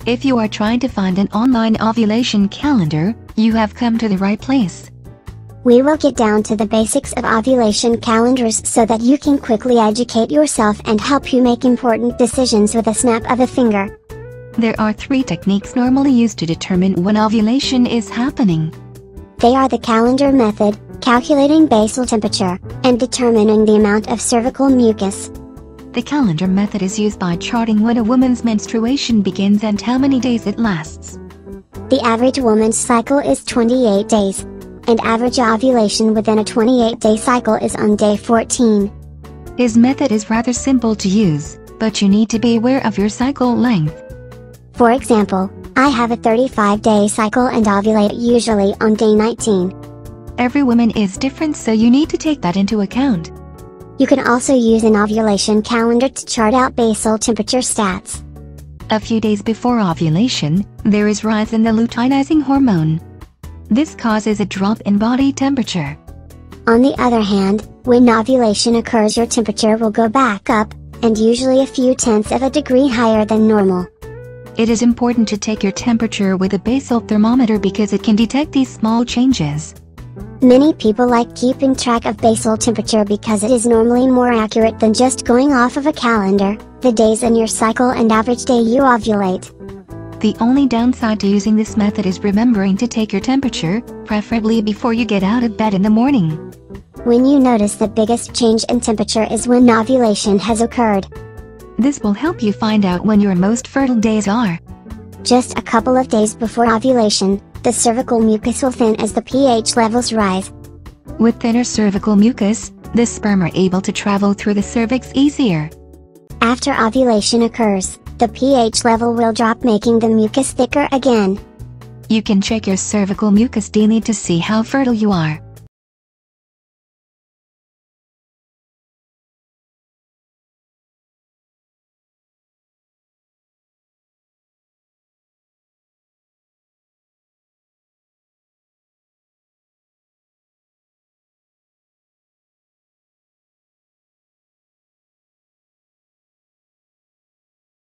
If you are trying to find an online ovulation calendar, you have come to the right place. We will get down to the basics of ovulation calendars so that you can quickly educate yourself and help you make important decisions with a snap of a finger. There are 3 techniques normally used to determine when ovulation is happening. They are the calendar method, calculating basal temperature, and determining the amount of cervical mucus. The calendar method is used by charting when a woman's menstruation begins and how many days it lasts. The average woman's cycle is 28 days, and average ovulation within a 28-day cycle is on day 14. His method is rather simple to use, but you need to be aware of your cycle length. For example, I have a 35-day cycle and ovulate usually on day 19. Every woman is different, so you need to take that into account. You can also use an ovulation calendar to chart out basal temperature stats. A few days before ovulation, there is rise in the luteinizing hormone. This causes a drop in body temperature. On the other hand, when ovulation occurs, your temperature will go back up, and usually a few tenths of a degree higher than normal. It is important to take your temperature with a basal thermometer because it can detect these small changes. Many people like keeping track of basal temperature because it is normally more accurate than just going off of a calendar, the days in your cycle and average day you ovulate. The only downside to using this method is remembering to take your temperature, preferably before you get out of bed in the morning. When you notice the biggest change in temperature is when ovulation has occurred. This will help you find out when your most fertile days are. Just a couple of days before ovulation, the cervical mucus will thin as the pH levels rise. With thinner cervical mucus, the sperm are able to travel through the cervix easier. After ovulation occurs, the pH level will drop, making the mucus thicker again. You can check your cervical mucus daily to see how fertile you are.